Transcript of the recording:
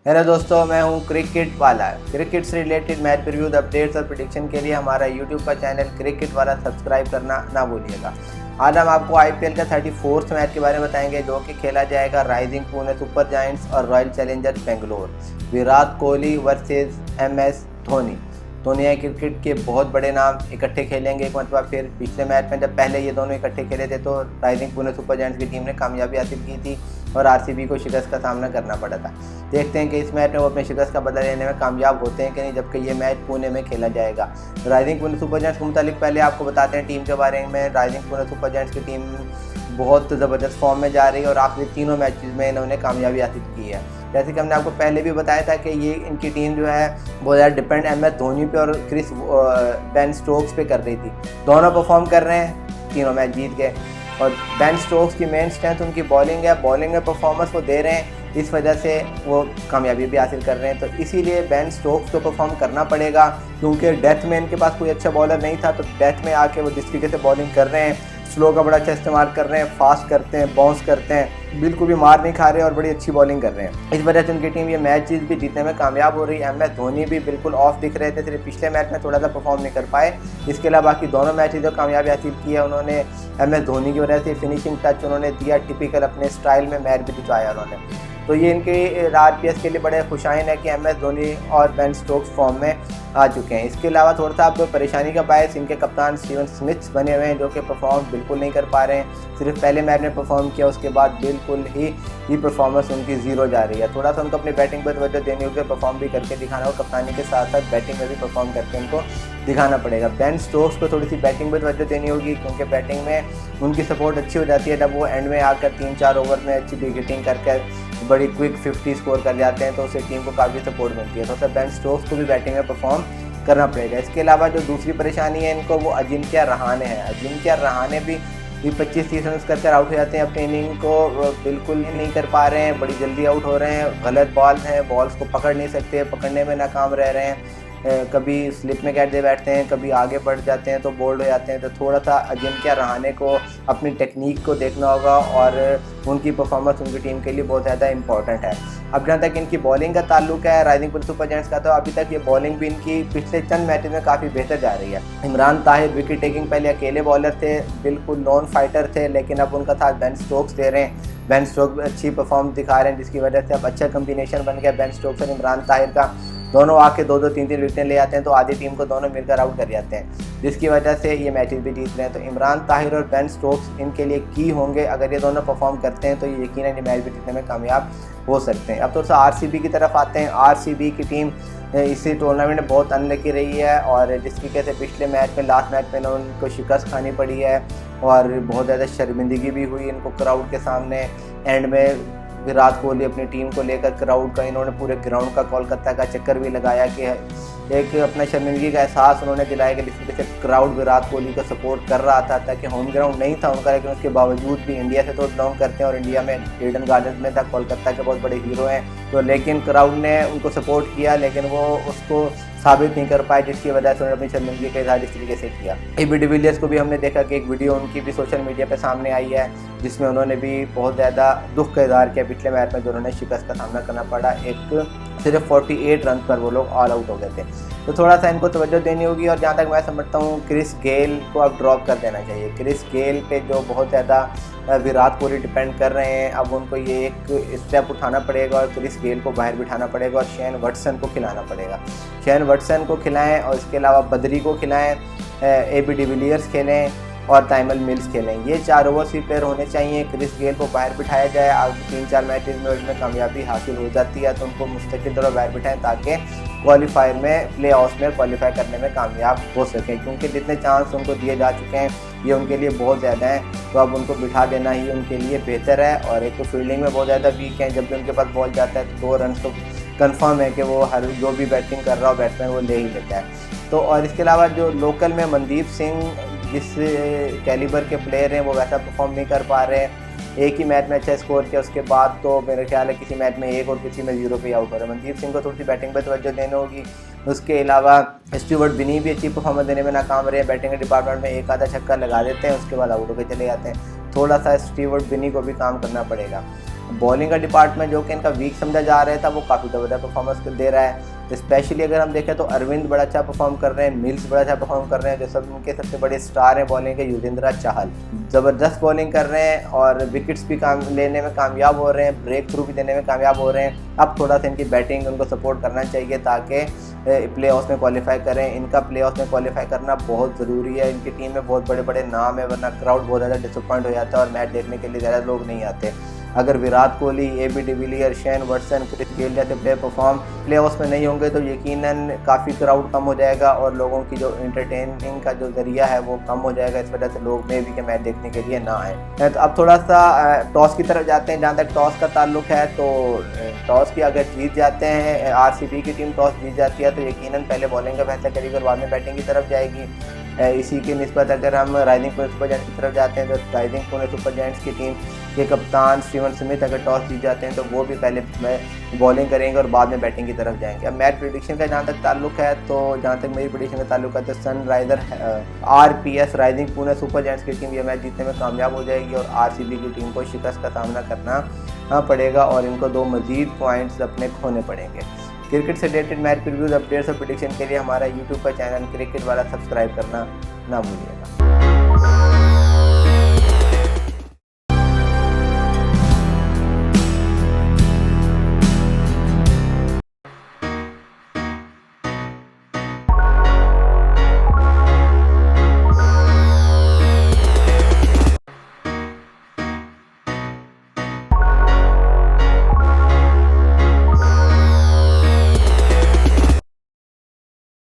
Hello दोस्तों, मैं हूं क्रिकेट वाला। क्रिकेट से रिलेटेड मैच रिव्यू, अपडेट्स और प्रेडिक्शन के लिए हमारा यूट्यूब का चैनल क्रिकेट वाला सब्सक्राइब करना ना भूलिएगा। आज हम आपको आईपीएल का 34th मैच के बारे में बताएंगे, जो कि खेला जाएगा राइजिंग पुणे सुपर जायंट्स और royal Challengers Bangalore. Virat Kohli versus MS Dhoni. दुनिया क्रिकेट के बहुत बड़े नाम इकट्ठे खेलेंगे एक मरतबा फिर। पिछले मैच में जब पहले ये दोनों इकट्ठे खेले थे तो राइजिंग पुणे सुपर जायंट्स की टीम ने कामयाबी हासिल की थी और RCB को शिकस्त का सामना करना पड़ा था। देखते हैं कि इस मैच में वो अपने शिकस्त का बदला लेने में कामयाब होते हैं कि नहीं, जबकि ये मैच पुणे में खेला जाएगा। राइजिंग पुणे सुपर जायंट्स के मुतालिक पहले आपको बताते हैं टीम के बारे में। राइजिंग पुणे सुपर जायंट्स की टीम बहुत ज़बरदस्त फॉर्म में जा रही है और आखिरी तीनों मैचेस में इन्होंने कामयाबी हासिल की है। जैसे कि हमने आपको पहले भी बताया था कि ये इनकी टीम जो है बहुत ज़्यादा डिपेंड MS धोनी पे और बेन स्टोक्स पे कर रही थी। दोनों परफॉर्म कर रहे हैं, तीनों मैच जीत गए। और बेन स्टोक्स की मेन स्ट्रेंथ उनकी बॉलिंग है, बॉलिंग में परफॉर्मेंस वो दे रहे हैं, इस वजह से वो कामयाबी भी हासिल कर रहे हैं। तो इसीलिए बेन स्टोक्स को परफॉर्म करना पड़ेगा, क्योंकि डेथ में इनके पास कोई अच्छा बॉलर नहीं था। तो डेथ में आके वो जिस तरीके से बॉलिंग कर रहे हैं, स्लो का बड़ा अच्छा इस्तेमाल कर रहे हैं, फास्ट करते हैं, बाउंस करते हैं, बिल्कुल भी मार नहीं खा रहे और बड़ी अच्छी बॉलिंग कर रहे हैं। इस वजह से उनकी टीम ये मैच भी जीतने में कामयाब हो रही है। MS धोनी भी बिल्कुल ऑफ दिख रहे थे, सिर्फ पिछले मैच में थोड़ा सा परफॉर्म नहीं कर पाए। इसके अलावा बाकी दोनों मैच जो कामयाबी हासिल की है उन्होंने MS धोनी की वजह से फिनिशिंग टच उन्होंने दिया, टिपिकल अपने स्टाइल में मैच भी दिखाया उन्होंने। तो ये इनके RPS के लिए बड़े खुशाइन है कि MS धोनी और बेन स्टोक्स फॉर्म में आ चुके हैं। इसके अलावा थोड़ा सा आपको परेशानी का बायस इनके कप्तान स्टीवन स्मिथ बने हुए हैं, जो कि परफॉर्म बिल्कुल नहीं कर पा रहे हैं। सिर्फ पहले मैच में परफॉर्म किया, उसके बाद बिल्कुल ही परफॉर्मेंस उनकी ज़ीरो जा रही है। थोड़ा सा उनको अपनी बैटिंग पर तवज्जो देनी होगी, परफॉर्म भी करके दिखाना होगा। कप्तानी के साथ साथ बैटिंग में भी परफॉर्म करके उनको दिखाना पड़ेगा। बेन स्टोक्स को थोड़ी सी बैटिंग पर तवज्जो देनी होगी, क्योंकि बैटिंग में उनकी सपोर्ट अच्छी हो जाती है जब वो एंड में आकर 3-4 ओवर में अच्छी विकेटिंग करके बड़ी क्विक 50 स्कोर कर जाते हैं, तो उससे टीम को काफ़ी सपोर्ट मिलती है। तो बेन स्टोक्स को भी बैटिंग में परफॉर्म करना पड़ेगा। इसके अलावा जो दूसरी परेशानी है इनको, वो अजिंक्य रहाणे है। अजिंक्य रहाणे भी 25-30 रन कर आउट हो जाते हैं, अपनी इनिंग को बिल्कुल नहीं कर पा रहे हैं, बड़ी जल्दी आउट हो रहे हैं, गलत बॉल हैं, बॉल्स को पकड़ नहीं सकते, पकड़ने में नाकाम रह रहे हैं। कभी स्लिप में कैट दे बैठते हैं, कभी आगे बढ़ जाते हैं तो बोल्ड हो जाते हैं। तो थोड़ा सा अजिंक्य रहाणे को अपनी टेक्निक को देखना होगा और उनकी परफॉर्मेंस उनकी टीम के लिए बहुत ज़्यादा इंपॉर्टेंट है। अब जहाँ तक इनकी बॉलिंग का ताल्लुक है राइजिंग पुणे सुपर जायंट्स का, तो अभी तक ये बॉलिंग भी इनकी पिछले चंद मैचेस में काफ़ी बेहतर जा रही है। इमरान ताहिर विकेट टेकिंग पहले अकेले बॉलर थे, बिल्कुल नॉन फाइटर थे, लेकिन अब उनका साथ बेन स्टोक्स दे रहे हैं। बेन स्टोक्स अच्छी परफॉर्म दिखा रहे हैं, जिसकी वजह से अब अच्छा कम्बिनेशन बन गया बेन स्टोक्स और इमरान ताहिर का। दोनों आके 2-2 3-3 विकेटें ले आते हैं, तो आधी टीम को दोनों मिलकर आउट कर जाते हैं, जिसकी वजह से ये मैचेस भी जीत रहे हैं। तो इमरान ताहिर और बेन स्टोक्स इनके लिए की होंगे। अगर ये दोनों परफॉर्म करते हैं तो ये यकीनन ये मैच भी जीतने में कामयाब हो सकते हैं। अब थोड़ा सा RCB की तरफ आते हैं। RCB की टीम इसी टूर्नामेंट में बहुत अनलकी रही है और जिस तरीके से पिछले मैच में लास्ट मैच में उनको शिकस्त खानी पड़ी है और बहुत ज़्यादा शर्मिंदगी भी हुई इनको क्राउड के सामने। एंड में विराट कोहली अपनी टीम को लेकर क्राउड का, इन्होंने पूरे ग्राउंड का कोलकाता का चक्कर भी लगाया कि एक अपना शर्मिंदगी का एहसास उन्होंने दिलाया कि जिस तरीके से क्राउड विराट कोहली को सपोर्ट कर रहा था, ताकि होम ग्राउंड नहीं था उनका, लेकिन उसके बावजूद भी इंडिया से तो बिलोंग करते हैं और इंडिया में ईडन गार्डन्स में था, कोलकाता के बहुत बड़े हीरो हैं। तो लेकिन क्राउड ने उनको सपोर्ट किया, लेकिन वो उसको साबित नहीं कर पाए, जिसकी वजह से उन्होंने अपनी शर्मिंदगी का इजहार इस तरीके से किया। AB डिविलियर्स को भी हमने देखा कि एक वीडियो उनकी भी सोशल मीडिया पे सामने आई है, जिसमें उन्होंने भी बहुत ज़्यादा दुख का इजहार किया पिछले मैच में जो उन्होंने शिकस्त का सामना करना पड़ा। एक सिर्फ 48 रन पर वो लोग ऑल आउट हो गए थे। तो थोड़ा सा इनको तवज्जो देनी होगी। और जहाँ तक मैं समझता हूँ क्रिस गेल को अब ड्रॉप कर देना चाहिए। क्रिस गेल पे जो बहुत ज़्यादा विराट कोहली डिपेंड कर रहे हैं, अब उनको ये एक स्टेप उठाना पड़ेगा और क्रिस गेल को बाहर बिठाना पड़ेगा और शेन वॉटसन को खिलाना पड़ेगा। शेन वॉटसन को खिलाएं और इसके अलावा बदरी को खिलाएं, AB डिविलियर्स खेलें और ताइमल मिल्स खेलें। ये 4 ओवरसीज प्लेयर होने चाहिए। क्रिस गेल को बाहर बिठाया जाए, आगे 3-4 मैचेस में उसमें कामयाबी हासिल हो जाती है तो उनको मुस्तकिल तौर पर बाहर बिठाएं, ताकि क्वालिफायर में प्ले ऑफ में क्वालिफाई करने में कामयाब हो सकें, क्योंकि जितने चांस उनको दिए जा चुके हैं ये उनके लिए बहुत ज़्यादा हैं। तो अब उनको बिठा देना ही उनके लिए बेहतर है। और एक तो फील्डिंग में बहुत ज़्यादा वीक हैं, जब भी उनके पास बॉल जाता है तो 2 रन तो कंफर्म है कि वो हर जो भी बैटिंग कर रहा हो बैट्समैन वो ले ही लेता है। तो और इसके अलावा जो लोकल में मनदीप सिंह जिस कैलिबर के प्लेयर हैं वो वैसा परफॉर्म नहीं कर पा रहे हैं। एक ही मैच में अच्छा स्कोर किया, उसके बाद तो मेरे ख्याल है किसी मैच में 1 और किसी में 0 पे आउट हो रहा है। मनदीप सिंह को थोड़ी सी बैटिंग पर तवज्जो देनी होगी। उसके अलावा स्टीवर्ट बिनी भी अच्छी परफॉर्मेंस देने में नाकाम रहे हैं। बैटिंग के डिपार्टमेंट में एक आधा छक्का लगा देते हैं, उसके बाद आउट होकर चले जाते हैं। थोड़ा सा स्टीवर्ट बिनी को भी काम करना पड़ेगा। बॉलिंग का डिपार्टमेंट जो कि इनका वीक समझा जा रहा था वो काफ़ी ज़बरदस्त परफॉर्मेंस दे रहा है। स्पेशली अगर हम देखें तो अरविंद बड़ा अच्छा परफॉर्म कर रहे हैं, मिल्स बड़ा अच्छा परफॉर्म कर रहे हैं, जो सब उनके सबसे बड़े स्टार हैं बॉलिंग के, युजवेंद्र चहल ज़बरदस्त बॉलिंग कर रहे हैं और विकेट्स भी काम लेने में कामयाब हो रहे हैं, ब्रेक थ्रू भी देने में कामयाब हो रहे हैं। अब थोड़ा सा इनकी बैटिंग उनको सपोर्ट करना चाहिए ताकि प्ले ऑफ में क्वालिफाई करें। इनका प्ले ऑफ में क्वालिफाई करना बहुत ज़रूरी है। इनकी टीम में बहुत बड़े बड़े नाम है, वरना क्राउड बहुत ज़्यादा डिसअपॉइंट हो जाता है और मैच देखने के लिए ज़्यादा लोग नहीं आते। अगर Virat Kohli, AB de Villiers, Shane Watson, Chris Gayle जैसे प्लेयर परफॉर्म प्ले ऑफ में नहीं होंगे तो यकीनन काफ़ी क्राउड कम हो जाएगा और लोगों की जो एंटरटेनिंग का जो ज़रिया है वो कम हो जाएगा। इस वजह से लोग मे भी के मैच देखने के लिए ना आए। तो अब थोड़ा सा टॉस की तरफ जाते हैं। जहाँ तक टॉस का ताल्लुक है तो टॉस की अगर जीत जाते हैं, RCB की टीम टॉस जीत जाती है तो यकीनन पहले बॉलिंग का फैसला करेगी और बाद में बैटिंग की तरफ जाएगी। इसी के निस्बत अगर हम राइजिंग पुणे सुपर जायंट्स की तरफ जाते हैं तो राइजिंग पुणे सुपर जायंट्स की टीम के कप्तान स्टीवन स्मिथ अगर टॉस जीत जाते हैं तो वो भी पहले बॉलिंग करेंगे और बाद में बैटिंग की तरफ जाएंगे। अब मैच प्रेडिक्शन का जहाँ तक ताल्लुक है तो जहाँ तक मेरी प्रेडिक्शन का ताल्लुक है तो Sunriser RPS rising Pune super giants की टीम ये मैच जीतने में कामयाब हो जाएगी और RCB की टीम को शिकस्त का सामना करना पड़ेगा और इनको 2 मजीद पॉइंट्स अपने खोने पड़ेंगे। क्रिकेट से रिलेटेड मैच रिव्यूज, अपडेट्स और प्रेडिक्शन के लिए हमारा यूट्यूब का चैनल क्रिकेट वाला सब्सक्राइब करना ना भूलिएगा।